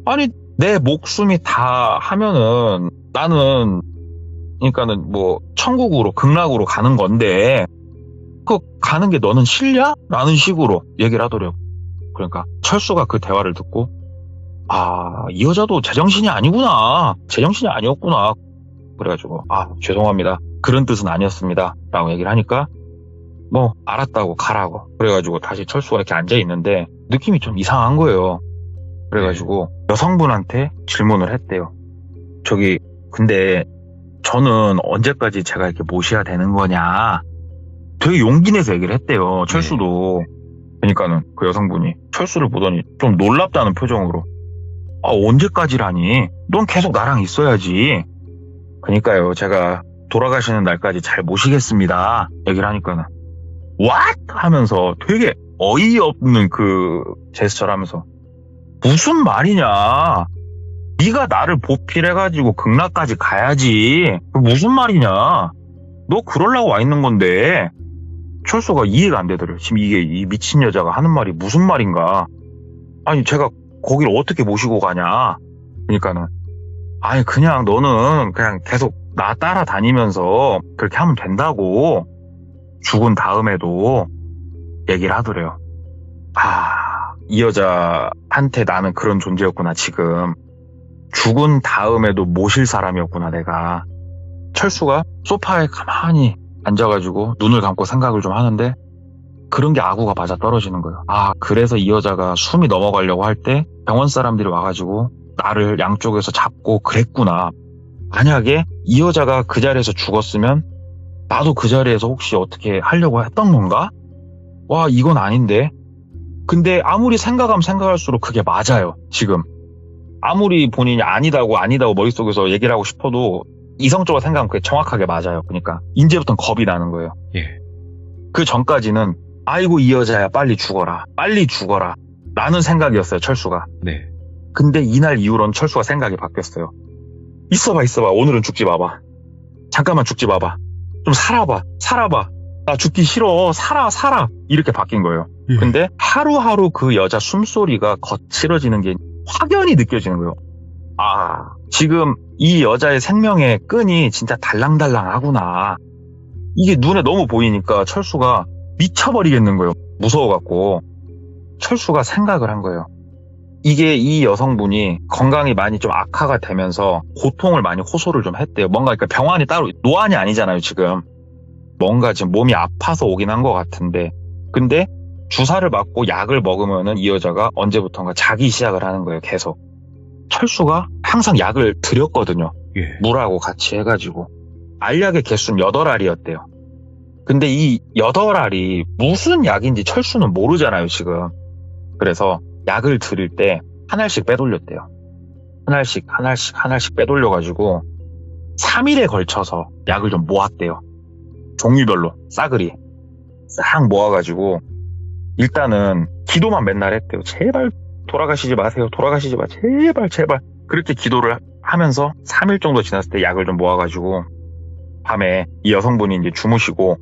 아니, 내 목숨이 다 하면은 나는, 그러니까는 뭐 천국으로, 극락으로 가는 건데 그 가는 게 너는 싫냐? 라는 식으로 얘기를 하더래요. 그러니까 철수가 그 대화를 듣고 이 여자도 제정신이 아니구나. 제정신이 아니었구나. 그래가지고 죄송합니다. 그런 뜻은 아니었습니다. 라고 얘기를 하니까 뭐 알았다고 가라고. 그래가지고 다시 철수가 이렇게 앉아있는데 느낌이 좀 이상한 거예요. 그래가지고 여성분한테 질문을 했대요. 근데 저는 언제까지 제가 이렇게 모셔야 되는 거냐. 되게 용기 내서 얘기를 했대요. 철수도. 그러니까는 그 여성분이 철수를 보더니 좀 놀랍다는 표정으로 언제까지라니? 넌 계속 나랑 있어야지. 그러니까요. 제가 돌아가시는 날까지 잘 모시겠습니다. 얘기를 하니까는 What? 하면서 되게 어이없는 그 제스처를 하면서 무슨 말이냐? 네가 나를 보필해가지고 극락까지 가야지. 무슨 말이냐? 너 그러려고 와 있는 건데. 철수가 이해가 안 되더래요. 지금 이게 이 미친 여자가 하는 말이 무슨 말인가? 아니 제가 거기를 어떻게 모시고 가냐? 그러니까는 그냥 너는 그냥 계속 나 따라다니면서 그렇게 하면 된다고. 죽은 다음에도 얘기를 하더래요. 이 여자한테 나는 그런 존재였구나. 지금 죽은 다음에도 모실 사람이었구나 내가. 철수가 소파에 가만히 앉아가지고 눈을 감고 생각을 좀 하는데 그런 게 아구가 맞아 떨어지는 거예요. 그래서 이 여자가 숨이 넘어가려고 할 때 병원 사람들이 와가지고 나를 양쪽에서 잡고 그랬구나. 만약에 이 여자가 그 자리에서 죽었으면 나도 그 자리에서 혹시 어떻게 하려고 했던 건가? 이건 아닌데. 근데 아무리 생각하면 생각할수록 그게 맞아요. 지금 아무리 본인이 아니다고 머릿속에서 얘기를 하고 싶어도 이성적으로 생각하면 그게 정확하게 맞아요. 그러니까 이제부터는 겁이 나는 거예요. 예. 그 전까지는 아이고 이 여자야 빨리 죽어라. 빨리 죽어라. 라는 생각이었어요, 철수가. 네. 근데 이날 이후로는 철수가 생각이 바뀌었어요. 있어봐. 오늘은 죽지 마봐. 잠깐만 죽지 마봐. 좀 살아봐. 나 죽기 싫어. 살아. 이렇게 바뀐 거예요. 근데 하루하루 그 여자 숨소리가 거칠어지는 게 확연히 느껴지는 거예요. 아, 지금 이 여자의 생명의 끈이 진짜 달랑달랑하구나. 이게 눈에 너무 보이니까 철수가 미쳐버리겠는 거예요. 무서워갖고. 철수가 생각을 한 거예요. 이게 이 여성분이 건강이 많이 좀 악화가 되면서 고통을 많이 호소를 좀 했대요. 뭔가 그러니까 병환이 따로 노안이 아니잖아요, 지금. 뭔가 지금 몸이 아파서 오긴 한 것 같은데. 근데 주사를 맞고 약을 먹으면은 이 여자가 언제부턴가 자기 시작을 하는 거예요, 계속. 철수가 항상 약을 드렸거든요. 예. 물하고 같이 해가지고. 알약의 개수는 8알이었대요. 근데 이 8알이 무슨 약인지 철수는 모르잖아요, 지금. 그래서 약을 드릴 때 하나씩 빼돌렸대요. 하나씩 빼돌려가지고 3일에 걸쳐서 약을 좀 모았대요. 종류별로 싸그리 싹 모아가지고 일단은 기도만 맨날 했대요. 제발 돌아가시지 마세요. 제발. 그렇게 기도를 하면서 3일 정도 지났을 때 약을 좀 모아가지고 밤에 이 여성분이 이제 주무시고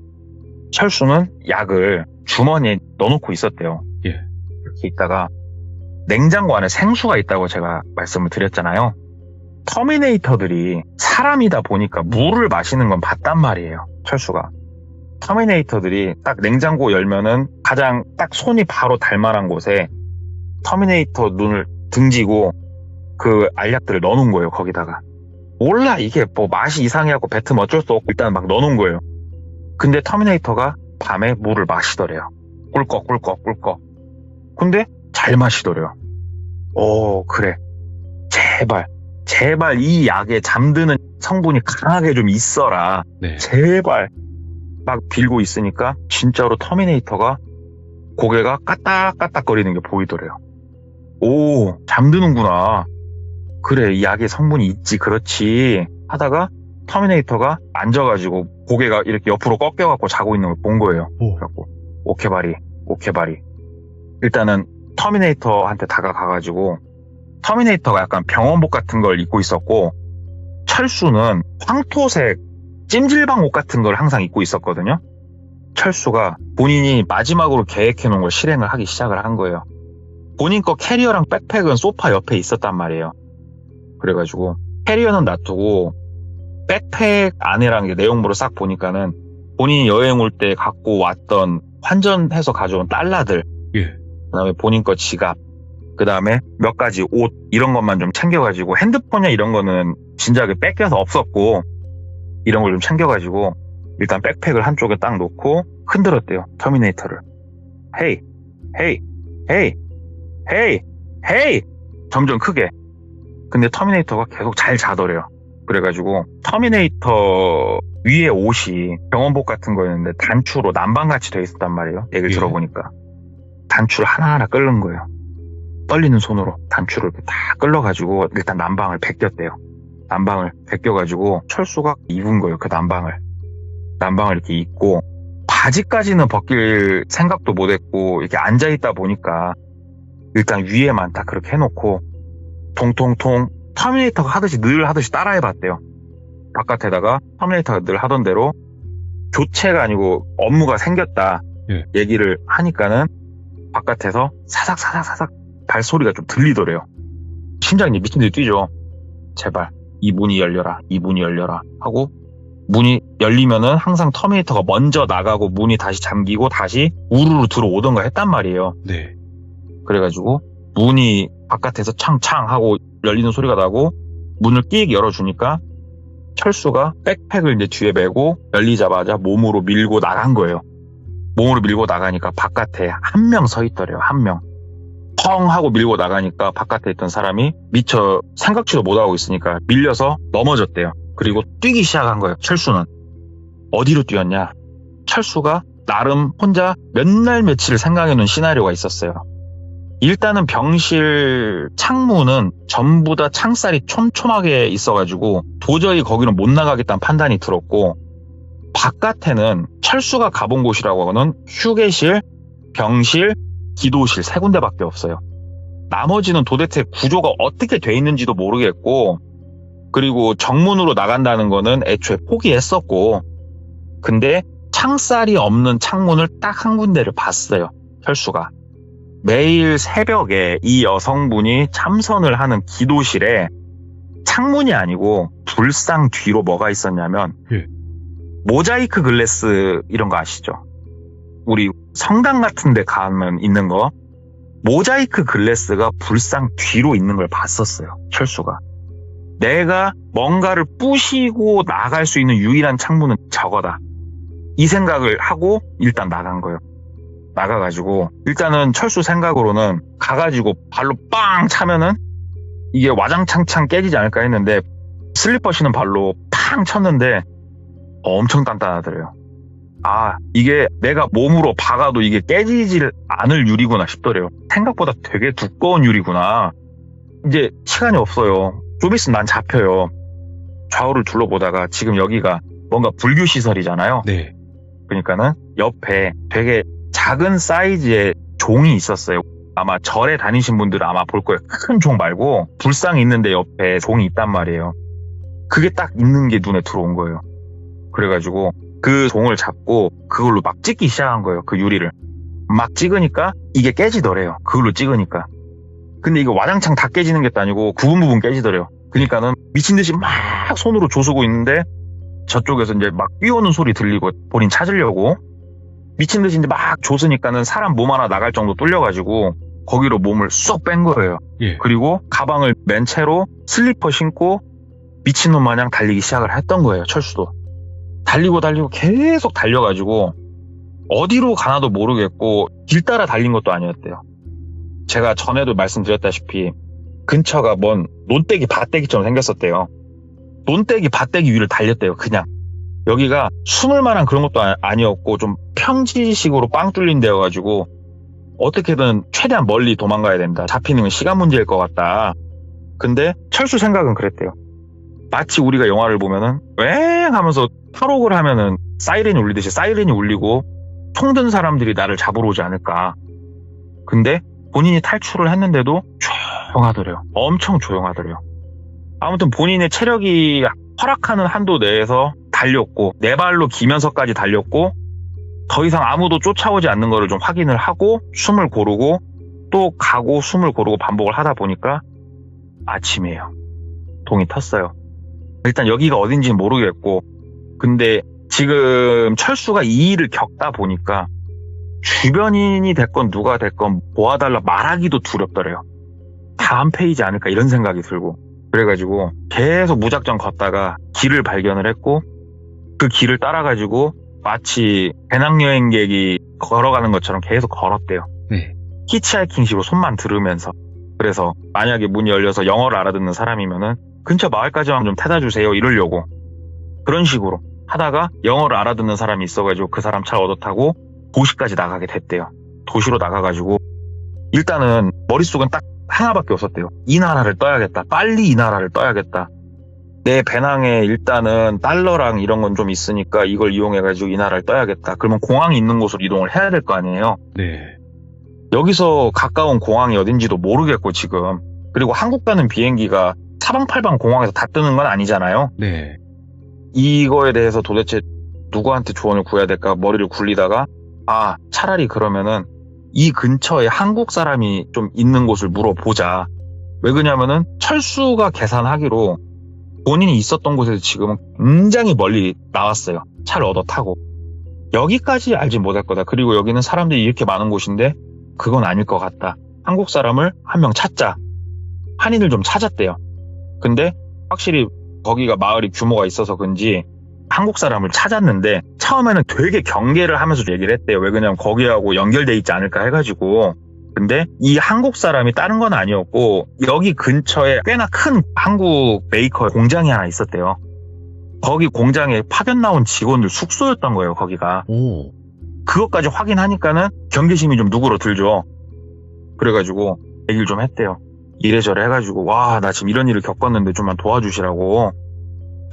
철수는 약을 주머니에 넣어놓고 있었대요. 예. 이렇게 있다가 냉장고 안에 생수가 있다고 제가 말씀을 드렸잖아요. 터미네이터들이 사람이다 보니까 물을 마시는 건 봤단 말이에요, 철수가. 터미네이터들이 딱 냉장고 열면은 가장 딱 손이 바로 달 만한 곳에 터미네이터 눈을 등지고 그 알약들을 넣어놓은 거예요, 거기다가. 몰라, 이게 뭐 맛이 이상해갖고 뱉으면 어쩔 수 없고 일단 막 넣어놓은 거예요. 근데 터미네이터가 밤에 물을 마시더래요. 꿀꺽. 근데 잘 마시더래요. 오, 그래. 제발 이 약에 잠드는 성분이 강하게 좀 있어라. 네. 제발. 막 빌고 있으니까 진짜로 터미네이터가 고개가 까딱까딱거리는 게 보이더래요. 오, 잠드는구나. 그래, 이 약에 성분이 있지, 그렇지. 하다가 터미네이터가 앉아가지고 고개가 이렇게 옆으로 꺾여갖고 자고 있는 걸 본 거예요. 그래갖고 오케바리. 일단은 터미네이터한테 다가가가지고 터미네이터가 약간 병원복 같은 걸 입고 있었고 철수는 황토색 찜질방 옷 같은 걸 항상 입고 있었거든요. 철수가 본인이 마지막으로 계획해놓은 걸 실행을 하기 시작을 한 거예요. 본인 거 캐리어랑 백팩은 소파 옆에 있었단 말이에요. 그래가지고 캐리어는 놔두고 백팩 안에랑 내용물을 싹 보니까는 본인이 여행 올 때 갖고 왔던 환전해서 가져온 달러들, 예. 그다음에 본인 거 지갑, 그다음에 몇 가지 옷 이런 것만 좀 챙겨가지고 핸드폰이나 이런 거는 진작에 뺏겨서 없었고 이런 걸 좀 챙겨가지고 일단 백팩을 한쪽에 딱 놓고 흔들었대요, 터미네이터를. 헤이 점점 크게. 근데 터미네이터가 계속 잘 자더래요. 그래가지고 터미네이터 위에 옷이 병원복 같은 거였는데 단추로 난방같이 돼 있었단 말이에요. 얘기를 들어보니까 단추를 하나하나 끓는 거예요. 떨리는 손으로 단추를 다 끌러가지고 일단 난방을 벗겼대요. 난방을 벗겨가지고 철수가 입은 거예요. 그 난방을 이렇게 입고 바지까지는 벗길 생각도 못했고 이렇게 앉아있다 보니까 일단 위에만 다 그렇게 해놓고 통통통 터미네이터가 늘 하듯이 따라해봤대요. 바깥에다가 터미네이터가 늘 하던 대로 교체가 아니고 업무가 생겼다 얘기를 하니까는 바깥에서 사삭 발소리가 좀 들리더래요. 심장이 미친 듯이 뛰죠. 제발 이 문이 열려라 하고 문이 열리면은 항상 터미네이터가 먼저 나가고 문이 다시 잠기고 다시 우르르 들어오던가 했단 말이에요. 네. 그래가지고 문이 바깥에서 창창 하고 열리는 소리가 나고 문을 끼익 열어주니까 철수가 백팩을 이제 뒤에 메고 열리자마자 몸으로 밀고 나간 거예요. 몸으로 밀고 나가니까 바깥에 한 명 서 있더래요. 한 명. 펑 하고 밀고 나가니까 바깥에 있던 사람이 미처 생각지도 못하고 있으니까 밀려서 넘어졌대요. 그리고 뛰기 시작한 거예요. 철수는. 어디로 뛰었냐? 철수가 나름 혼자 몇 날 며칠 생각해놓은 시나리오가 있었어요. 일단은 병실 창문은 전부 다 창살이 촘촘하게 있어가지고 도저히 거기는 못 나가겠다는 판단이 들었고 바깥에는 철수가 가본 곳이라고 하는 휴게실, 병실, 기도실 3군데밖에 없어요. 나머지는 도대체 구조가 어떻게 돼 있는지도 모르겠고, 그리고 정문으로 나간다는 거는 애초에 포기했었고, 근데 창살이 없는 창문을 딱 한 군데를 봤어요, 철수가. 매일 새벽에 이 여성분이 참선을 하는 기도실에 창문이 아니고 불상 뒤로 뭐가 있었냐면, 모자이크 글래스 이런 거 아시죠? 우리 성당 같은 데 가면 있는 거, 모자이크 글래스가 불상 뒤로 있는 걸 봤었어요, 철수가. 내가 뭔가를 부시고 나갈 수 있는 유일한 창문은 저거다, 이 생각을 하고 일단 나간 거예요. 나가가지고 일단은 철수 생각으로는 가가지고 발로 빵 차면은 이게 와장창창 깨지지 않을까 했는데, 슬리퍼 신은 발로 팡 쳤는데 엄청 단단하더래요. 아, 이게 내가 몸으로 박아도 이게 깨지질 않을 유리구나 싶더래요. 생각보다 되게 두꺼운 유리구나. 이제 시간이 없어요. 좀 있으면 난 잡혀요. 좌우를 둘러보다가 지금 여기가 뭔가 불교 시설이잖아요. 네. 그러니까는 옆에 되게 작은 사이즈의 종이 있었어요. 아마 절에 다니신 분들은 아마 볼 거예요. 큰 종 말고 불상이 있는데 옆에 종이 있단 말이에요. 그게 딱 있는 게 눈에 들어온 거예요. 그래가지고 그 종을 잡고 그걸로 막 찍기 시작한 거예요. 그 유리를 막 찍으니까 이게 깨지더래요. 그걸로 찍으니까. 근데 이거 와장창 다 깨지는 게 아니고 부분 깨지더래요. 그러니까는 미친 듯이 막 손으로 조수고 있는데 저쪽에서 이제 막 뛰어오는 소리 들리고 본인 찾으려고 미친 듯이 이제 막 조수니까는 사람 몸 하나 나갈 정도 뚫려가지고 거기로 몸을 쏙 뺀 거예요. 예. 그리고 가방을 맨 채로 슬리퍼 신고 미친놈 마냥 달리기 시작을 했던 거예요. 철수도 달리고 계속 달려가지고 어디로 가나도 모르겠고 길 따라 달린 것도 아니었대요. 제가 전에도 말씀드렸다시피 근처가 뭔 논떼기 밭떼기처럼 생겼었대요. 논떼기 밭떼기 위를 달렸대요. 그냥 여기가 숨을 만한 그런 것도 아니었고 좀 평지식으로 빵 뚫린 데여가지고 어떻게든 최대한 멀리 도망가야 된다. 잡히는 건 시간 문제일 것 같다. 근데 철수 생각은 그랬대요. 마치 우리가 영화를 보면은 왱 하면서 탈옥을 하면은 사이렌이 울리듯이 사이렌이 울리고 총 든 사람들이 나를 잡으러 오지 않을까. 근데 본인이 탈출을 했는데도 조용하더래요. 엄청 조용하더래요. 아무튼 본인의 체력이 허락하는 한도 내에서 달렸고 네 발로 기면서까지 달렸고 더 이상 아무도 쫓아오지 않는 거를 좀 확인을 하고 숨을 고르고 또 가고 숨을 고르고 반복을 하다 보니까 아침이에요. 동이 텄어요. 일단 여기가 어딘지는 모르겠고 근데 지금 철수가 이 일을 겪다 보니까 주변인이 됐건 누가 됐건 도와달라 말하기도 두렵더래요. 다음 페이지 아닐까 이런 생각이 들고 그래가지고 계속 무작정 걷다가 길을 발견을 했고 그 길을 따라가지고 마치 배낭여행객이 걸어가는 것처럼 계속 걸었대요. 네. 히치하이킹식으로 손만 들으면서. 그래서 만약에 문이 열려서 영어를 알아듣는 사람이면은 근처 마을까지만 좀 태다 주세요 이러려고 그런 식으로 하다가 영어를 알아듣는 사람이 있어가지고 그 사람 차 얻어 타고 도시까지 나가게 됐대요. 도시로 나가가지고 일단은 머릿속은 딱 하나밖에 없었대요. 이 나라를 떠야겠다. 빨리 이 나라를 떠야겠다. 내 배낭에 일단은 달러랑 이런 건 좀 있으니까 이걸 이용해가지고 이 나라를 떠야겠다. 그러면 공항이 있는 곳으로 이동을 해야 될 거 아니에요. 네. 여기서 가까운 공항이 어딘지도 모르겠고 지금. 그리고 한국 가는 비행기가 사방팔방 공항에서 다 뜨는 건 아니잖아요. 네. 이거에 대해서 도대체 누구한테 조언을 구해야 될까 머리를 굴리다가 차라리 그러면은 이 근처에 한국 사람이 좀 있는 곳을 물어보자. 왜 그러냐면은 철수가 계산하기로 본인이 있었던 곳에서 지금은 굉장히 멀리 나왔어요. 차를 얻어 타고. 여기까지 알지 못할 거다. 그리고 여기는 사람들이 이렇게 많은 곳인데 그건 아닐 것 같다. 한국 사람을 한 명 찾자. 한인을 좀 찾았대요. 근데 확실히 거기가 마을이 규모가 있어서 그런지 한국 사람을 찾았는데 처음에는 되게 경계를 하면서 얘기를 했대요. 왜 그러냐면 거기하고 연결돼 있지 않을까 해가지고. 근데 이 한국 사람이 다른 건 아니었고 여기 근처에 꽤나 큰 한국 메이커 공장이 하나 있었대요. 거기 공장에 파견 나온 직원들 숙소였던 거예요. 거기가. 오. 그것까지 확인하니까는 경계심이 좀 누그러 들죠. 그래가지고 얘기를 좀 했대요. 이래저래 해가지고 나 지금 이런 일을 겪었는데 좀만 도와주시라고.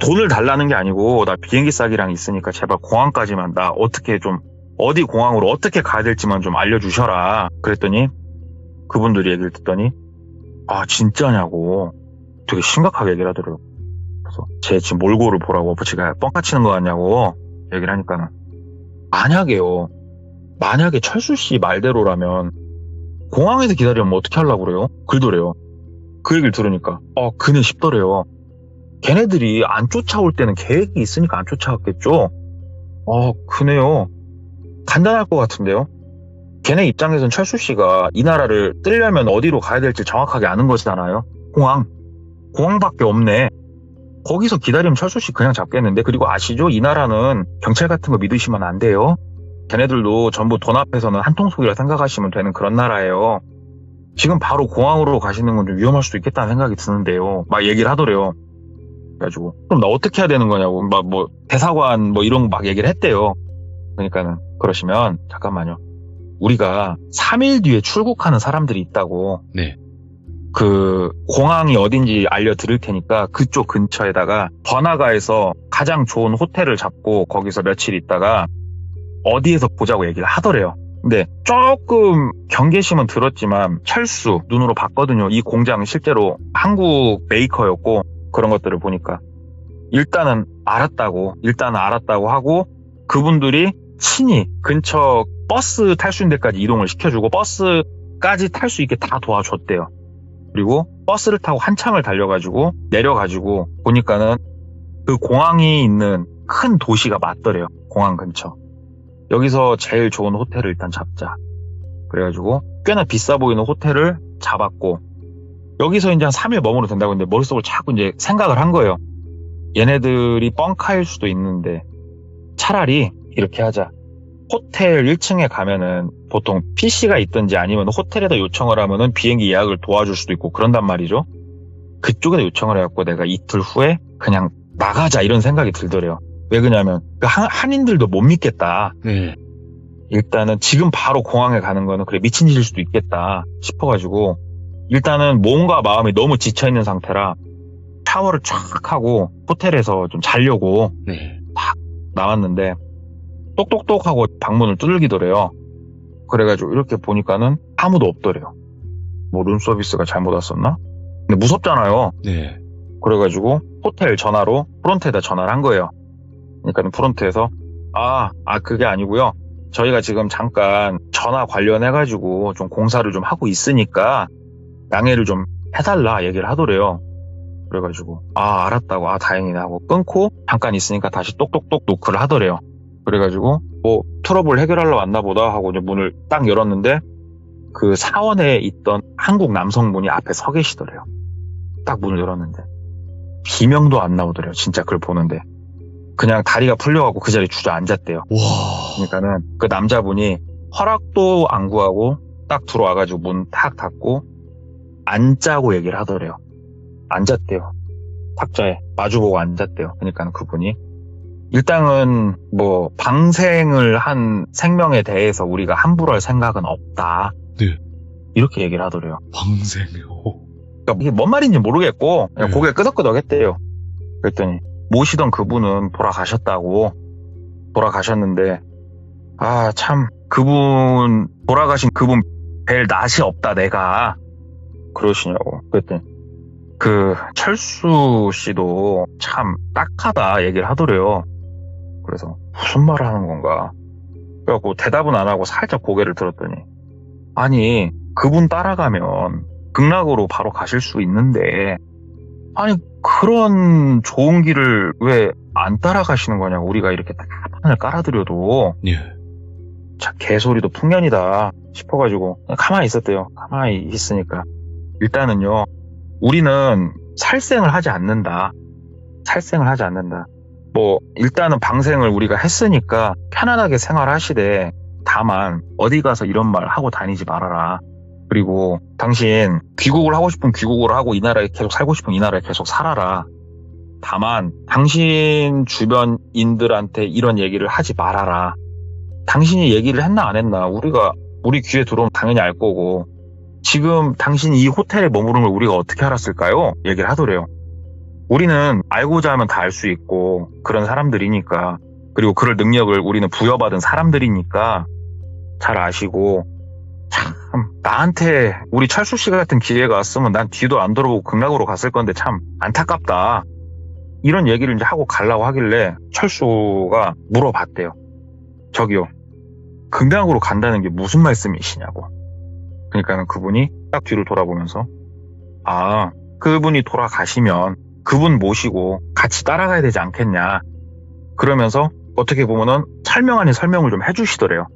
돈을 달라는 게 아니고 나 비행기 싸기랑 있으니까 제발 공항까지만 나 어떻게 좀 어디 공항으로 어떻게 가야 될지만 좀 알려주셔라. 그랬더니 그분들이 얘기를 듣더니 아 진짜냐고 되게 심각하게 얘기를 하더라고요. 그래서 제 지금 몰골을 보라고 제가 뻥카 치는 거 같냐고 얘기를 하니까는 만약에 철수 씨 말대로라면 공항에서 기다리면 어떻게 하려고 그래요? 그러더래요. 그 얘기를 들으니까 그네 싶더래요. 걔네들이 안 쫓아올 때는 계획이 있으니까 안 쫓아왔겠죠. 그네요. 간단할 것 같은데요. 걔네 입장에선 철수 씨가 이 나라를 뜨려면 어디로 가야 될지 정확하게 아는 거잖아요. 공항밖에 없네. 거기서 기다리면 철수 씨 그냥 잡겠는데. 그리고 아시죠? 이 나라는 경찰 같은 거 믿으시면 안 돼요. 걔네들도 전부 돈 앞에서는 한통속이라 생각하시면 되는 그런 나라예요. 지금 바로 공항으로 가시는 건 좀 위험할 수도 있겠다는 생각이 드는데요. 막 얘기를 하더래요. 그래가지고 그럼 나 어떻게 해야 되는 거냐고 막 대사관 이런 거 막 얘기를 했대요. 그러니까는 그러시면 잠깐만요. 우리가 3일 뒤에 출국하는 사람들이 있다고. 네. 그 공항이 어딘지 알려드릴 테니까 그쪽 근처에다가 번화가에서 가장 좋은 호텔을 잡고 거기서 며칠 있다가 어디에서 보자고 얘기를 하더래요. 근데 조금 경계심은 들었지만 철수 눈으로 봤거든요. 이 공장 실제로 한국 메이커였고 그런 것들을 보니까 일단은 알았다고 하고 그분들이 친히 근처 버스 탈 수 있는 데까지 이동을 시켜주고 버스까지 탈 수 있게 다 도와줬대요. 그리고 버스를 타고 한참을 달려가지고 내려가지고 보니까는 그 공항이 있는 큰 도시가 맞더래요. 공항 근처. 여기서 제일 좋은 호텔을 일단 잡자. 그래가지고 꽤나 비싸 보이는 호텔을 잡았고 여기서 이제 한 3일 머무르면 된다고 했는데 머릿속을 자꾸 이제 생각을 한 거예요. 얘네들이 뻥카일 수도 있는데 차라리 이렇게 하자. 호텔 1층에 가면은 보통 PC가 있든지 아니면 호텔에다 요청을 하면은 비행기 예약을 도와줄 수도 있고 그런단 말이죠. 그쪽에다 요청을 해갖고 내가 이틀 후에 그냥 나가자 이런 생각이 들더래요. 왜 그러냐면 한인들도 못 믿겠다. 네. 일단은 지금 바로 공항에 가는 거는 그래 미친 짓일 수도 있겠다 싶어가지고 일단은 몸과 마음이 너무 지쳐있는 상태라 샤워를 쫙 하고 호텔에서 좀 자려고 네. 딱 나왔는데 똑똑똑 하고 방문을 두들기더래요. 그래가지고 이렇게 보니까는 아무도 없더래요. 룸서비스가 잘못 왔었나? 근데 무섭잖아요. 네. 그래가지고 호텔 전화로 프론트에다 전화를 한 거예요. 그러니까 프론트에서 그게 아니고요. 저희가 지금 잠깐 전화 관련해가지고 좀 공사를 좀 하고 있으니까 양해를 좀 해달라 얘기를 하더래요. 그래가지고 알았다고 다행이네 하고 끊고 잠깐 있으니까 다시 똑똑똑 노크를 하더래요. 그래가지고 트러블 해결하러 왔나 보다 하고 이제 문을 딱 열었는데 그 사원에 있던 한국 남성분이 앞에 서 계시더래요. 딱 문을 열었는데 비명도 안 나오더래요. 진짜 그걸 보는데 그냥 다리가 풀려가고 그 자리에 주저앉았대요. 와. 그러니까는 그 남자분이 허락도 안 구하고 딱 들어와가지고 문 탁 닫고 앉자고 얘기를 하더래요. 앉았대요. 탁자에 마주보고 앉았대요. 그러니까 그분이 일단은 방생을 한 생명에 대해서 우리가 함부로 할 생각은 없다. 네. 이렇게 얘기를 하더래요. 방생이요. 그러니까 이게 뭔 말인지 모르겠고 그냥 네. 고개 끄덕끄덕했대요. 그랬더니 모시던 그분은 돌아가셨는데 참 돌아가신 그분 뵐 낯이 없다 내가 그러시냐고. 그랬더니 그 철수 씨도 참 딱하다 얘기를 하더래요. 그래서 무슨 말을 하는 건가. 그래갖고 대답은 안 하고 살짝 고개를 들었더니 아니 그분 따라가면 극락으로 바로 가실 수 있는데 아니 그런 좋은 길을 왜 안 따라가시는 거냐고. 우리가 이렇게 딱 판을 깔아드려도 예. 참 개소리도 풍년이다 싶어가지고 가만히 있었대요. 가만히 있으니까 일단은요 우리는 살생을 하지 않는다. 일단은 방생을 우리가 했으니까 편안하게 생활하시되 다만 어디 가서 이런 말 하고 다니지 말아라. 그리고 당신 귀국을 하고 싶으면 귀국을 하고 이 나라에 계속 살고 싶으면 이 나라에 계속 살아라. 다만 당신 주변인들한테 이런 얘기를 하지 말아라. 당신이 얘기를 했나 안 했나 우리 귀에 들어오면 당연히 알 거고 지금 당신이 이 호텔에 머무른 걸 우리가 어떻게 알았을까요? 얘기를 하더래요. 우리는 알고자 하면 다 알 수 있고 그런 사람들이니까 그리고 그럴 능력을 우리는 부여받은 사람들이니까 잘 아시고, 참 나한테 우리 철수 씨 같은 기회가 왔으면 난 뒤도 안 돌아보고 극락으로 갔을 건데 참 안타깝다. 이런 얘기를 이제 하고 가려고 하길래 철수가 물어봤대요. 저기요, 극락으로 간다는 게 무슨 말씀이시냐고. 그러니까는 그분이 딱 뒤로 돌아보면서, 아, 그분이 돌아가시면 그분 모시고 같이 따라가야 되지 않겠냐. 그러면서 어떻게 보면은 설명 아닌 설명을 좀 해주시더래요.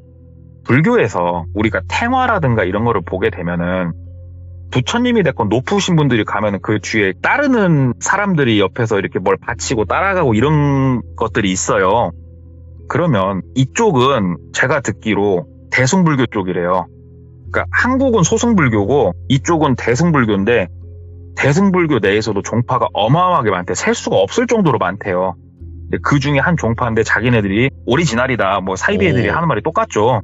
불교에서 우리가 탱화라든가 이런 거를 보게 되면은 부처님이 됐건 높으신 분들이 가면은 그 뒤에 따르는 사람들이 옆에서 이렇게 뭘 바치고 따라가고 이런 것들이 있어요. 그러면 이쪽은 제가 듣기로 대승불교 쪽이래요. 그러니까 한국은 소승불교고 이쪽은 대승불교인데, 대승불교 내에서도 종파가 어마어마하게 많대. 셀 수가 없을 정도로 많대요. 그 중에 한 종파인데 자기네들이 오리지널이다. 뭐 사이비 애들이 하는 말이 똑같죠.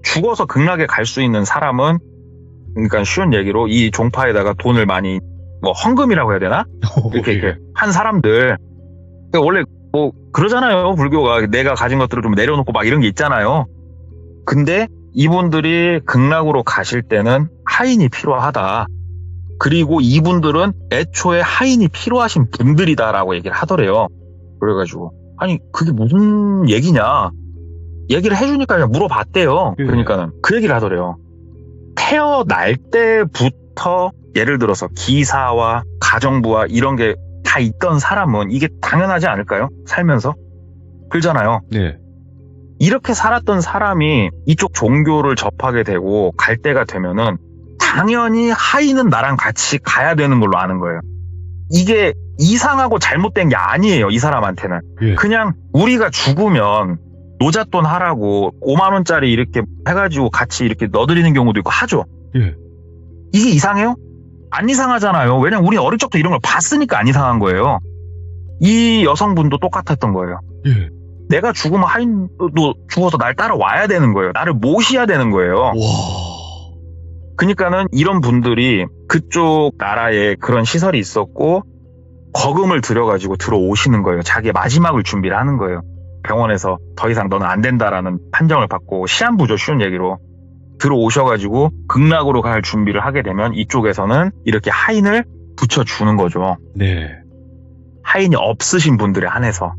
죽어서 극락에 갈 수 있는 사람은, 그러니까 쉬운 얘기로 이 종파에다가 돈을 많이 뭐 헌금이라고 해야 되나? 이렇게 한 사람들. 그러니까 원래 뭐 그러잖아요. 불교가 내가 가진 것들을 좀 내려놓고 막 이런 게 있잖아요. 근데 이분들이 극락으로 가실 때는 하인이 필요하다. 그리고 이분들은 애초에 하인이 필요하신 분들이다라고 얘기를 하더래요. 그래가지고 아니 그게 무슨 얘기냐 얘기를 해주니까 그냥 물어봤대요. 그러니까는 그 얘기를 하더래요. 태어날 때부터 예를 들어서 기사와 가정부와 이런 게 다 있던 사람은 이게 당연하지 않을까요? 살면서 그러잖아요. 네. 이렇게 살았던 사람이 이쪽 종교를 접하게 되고 갈 때가 되면은 당연히 하인은 나랑 같이 가야 되는 걸로 아는 거예요. 이게 이상하고 잘못된 게 아니에요. 이 사람한테는. 그냥 우리가 죽으면 노잣돈 하라고 5만 원짜리 이렇게 해가지고 같이 이렇게 넣어드리는 경우도 있고 하죠. 이게 이상해요? 안 이상하잖아요. 왜냐면 우리 어릴 적부터 이런 걸 봤으니까 안 이상한 거예요. 이 여성분도 똑같았던 거예요. 내가 죽으면 하인도 죽어서 날 따라와야 되는 거예요. 나를 모셔야 되는 거예요. 와. 그러니까는 이런 분들이 그쪽 나라에 그런 시설이 있었고 거금을 들여가지고 들어오시는 거예요. 자기의 마지막을 준비를 하는 거예요. 병원에서 더 이상 너는 안 된다라는 판정을 받고 시한부죠. 쉬운 얘기로. 들어오셔가지고 극락으로 갈 준비를 하게 되면 이쪽에서는 이렇게 하인을 붙여주는 거죠. 네. 하인이 없으신 분들에 한해서.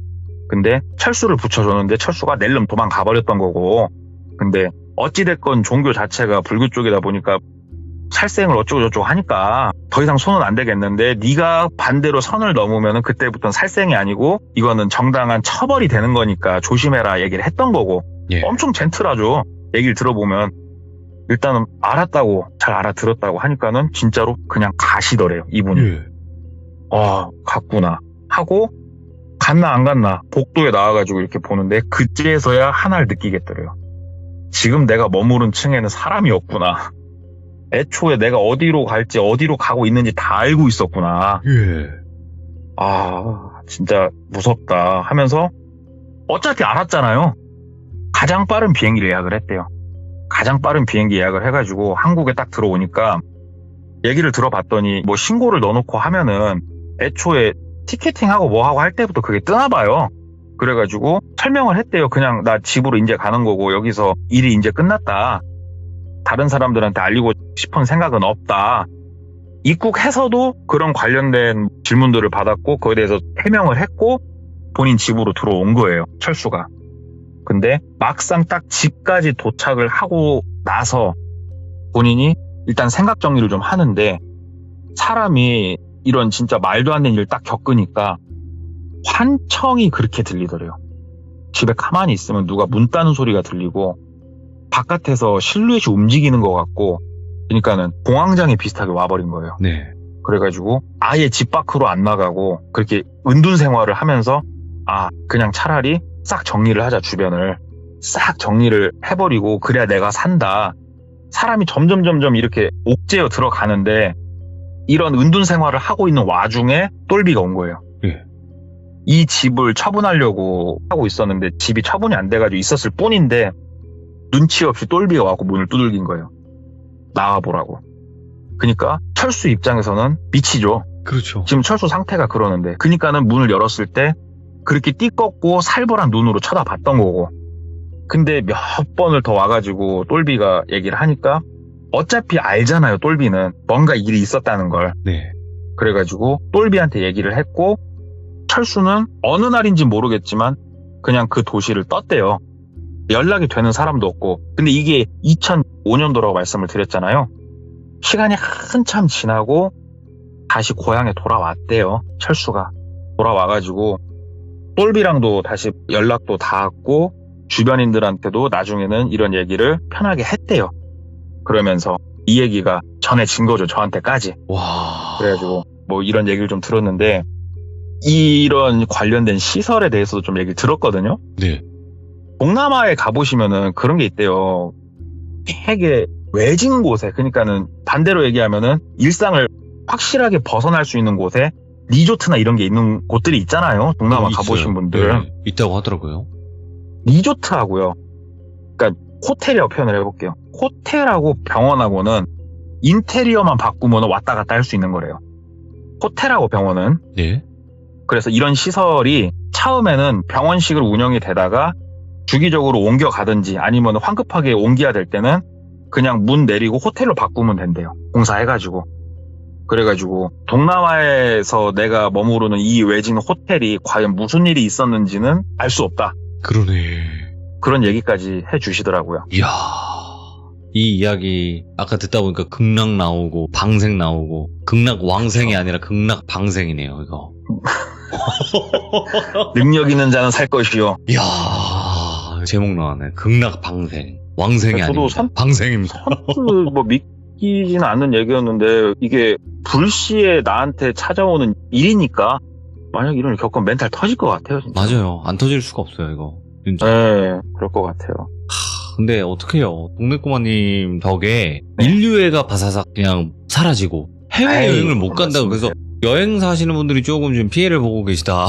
근데 철수를 붙여줬는데 철수가 낼름 도망가버렸던 거고, 근데 어찌됐건 종교 자체가 불교 쪽이다 보니까 살생을 어쩌고저쩌고 하니까 더 이상 손은 안 대겠는데 네가 반대로 선을 넘으면 그때부터는 살생이 아니고 이거는 정당한 처벌이 되는 거니까 조심해라 얘기를 했던 거고. 엄청 젠틀하죠. 얘기를 들어보면. 일단은 알았다고 잘 알아들었다고 하니까는 진짜로 그냥 가시더래요. 이분이. 갔구나 하고 갔나 안 갔나 복도에 나와가지고 이렇게 보는데 그제서야 하나를 느끼겠더래요. 지금 내가 머무른 층에는 사람이 없구나. 애초에 내가 어디로 갈지 어디로 가고 있는지 다 알고 있었구나. 진짜 무섭다 하면서 어차피 알았잖아요. 가장 빠른 비행기 예약을 했대요. 가장 빠른 비행기 예약을 해가지고 한국에 딱 들어오니까 얘기를 들어봤더니 뭐 신고를 넣어놓고 하면은 애초에 티켓팅하고 뭐하고 할 때부터 그게 뜨나봐요. 그래가지고 설명을 했대요. 그냥 나 집으로 이제 가는 거고 여기서 일이 이제 끝났다. 다른 사람들한테 알리고 싶은 생각은 없다. 입국해서도 그런 관련된 질문들을 받았고 거기에 대해서 해명을 했고 본인 집으로 들어온 거예요. 철수가. 근데 막상 딱 집까지 도착을 하고 나서 본인이 일단 생각 정리를 좀 하는데 사람이 이런 진짜 말도 안 되는 일을 딱 겪으니까 환청이 그렇게 들리더래요. 집에 가만히 있으면 누가 문 따는 소리가 들리고 바깥에서 실루엣이 움직이는 것 같고 그러니까는 공황장애 비슷하게 와버린 거예요. 네. 그래가지고 아예 집 밖으로 안 나가고 그렇게 은둔 생활을 하면서 그냥 차라리 싹 정리를 하자. 주변을 싹 정리를 해버리고 그래야 내가 산다. 사람이 점점 이렇게 옥죄어 들어가는데 이런 은둔 생활을 하고 있는 와중에 똘비가 온 거예요. 이 집을 처분하려고 하고 있었는데 집이 처분이 안 돼가지고 있었을 뿐인데 눈치 없이 똘비가 와서 문을 두들긴 거예요. 나와보라고. 그러니까 철수 입장에서는 미치죠. 그렇죠. 지금 철수 상태가 그러는데 그러니까는 문을 열었을 때 그렇게 띠껍고 살벌한 눈으로 쳐다봤던 거고. 근데 몇 번을 더 와가지고 똘비가 얘기를 하니까 어차피 알잖아요. 똘비는 뭔가 일이 있었다는 걸. 네. 그래가지고 똘비한테 얘기를 했고 철수는 어느 날인지 모르겠지만 그냥 그 도시를 떴대요. 연락이 되는 사람도 없고. 근데 이게 2005년도라고 말씀을 드렸잖아요. 시간이 한참 지나고 다시 고향에 돌아왔대요. 철수가 돌아와가지고 똘비랑도 다시 연락도 닿았고 주변인들한테도 나중에는 이런 얘기를 편하게 했대요. 그러면서 이 얘기가 전해진 거죠. 저한테까지. 와. 그래가지고 뭐 이런 얘기를 좀 들었는데 이런 관련된 시설에 대해서도 좀 얘기를 들었거든요. 네. 동남아에 가보시면은 그런 게 있대요. 되게 외진 곳에, 그러니까는 반대로 얘기하면은 일상을 확실하게 벗어날 수 있는 곳에 리조트나 이런 게 있는 곳들이 있잖아요. 동남아 가보신 분들은. 네, 있다고 하더라고요. 리조트하고요. 그러니까 호텔이라고 표현을 해볼게요. 호텔하고 병원하고는 인테리어만 바꾸면 왔다 갔다 할 수 있는 거래요. 호텔하고 병원은. 네. 그래서 이런 시설이 처음에는 병원식으로 운영이 되다가 주기적으로 옮겨가든지 아니면 황급하게 옮겨야 될 때는 그냥 문 내리고 호텔로 바꾸면 된대요. 공사해가지고. 그래가지고 동남아에서 내가 머무르는 이 외진 호텔이 과연 무슨 일이 있었는지는 알 수 없다. 그러네. 그런 얘기까지 해주시더라고요. 이야. 이 이야기 아까 듣다 보니까 극락 나오고 방생 나오고 극락 왕생이 아니라 극락 방생이네요. 이거. 능력 있는 자는 살 것이요. 이야. 제목 나왔네. 극락 방생. 왕생이 저도 아닙니다. 방생입니다. 뭐 믿기지는 않는 얘기였는데 이게 불시에 나한테 찾아오는 일이니까 만약 이런 일 겪으면 멘탈 터질 것 같아요. 진짜. 맞아요. 안 터질 수가 없어요, 이거. 진짜. 네, 그럴 것 같아요. 근데 어떡해요. 동네꼬마님 덕에 네. 인류애가 바사삭 그냥 사라지고 해외여행을 못 간다고. 그래서 여행사 하시는 분들이 조금 좀 피해를 보고 계시다.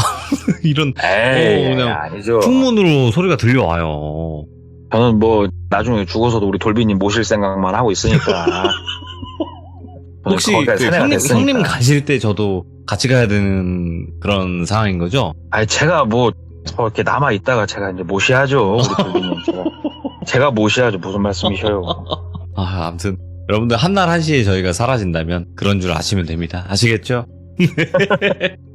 이런 에이, 그냥 아니죠. 풍문으로 소리가 들려와요. 저는 뭐 나중에 죽어서도 우리 돌비님 모실 생각만 하고 있으니까. 혹시 거기까지 그 세뇌가 됐으니까. 형님 가실 때 저도 같이 가야 되는 그런 상황인 거죠? 아니 제가 뭐 이렇게 남아 있다가 제가 이제 모셔야죠. 우리 돌비님 제가 모셔야죠. 무슨 말씀이셔요? 아, 아무튼 여러분들 한날 한시에 저희가 사라진다면 그런 줄 아시면 됩니다. 아시겠죠?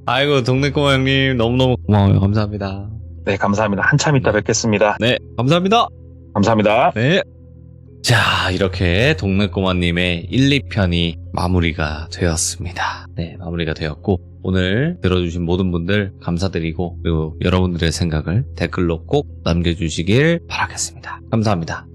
아이고 동네꼬마 형님 너무너무 고마워요. 감사합니다. 네, 감사합니다. 한참 있다 뵙겠습니다. 네, 감사합니다. 감사합니다. 네. 자, 이렇게 동네꼬마님의 1, 2편이 마무리가 되었습니다. 네, 마무리가 되었고, 오늘 들어주신 모든 분들 감사드리고, 그리고 여러분들의 생각을 댓글로 꼭 남겨주시길 바라겠습니다. 감사합니다.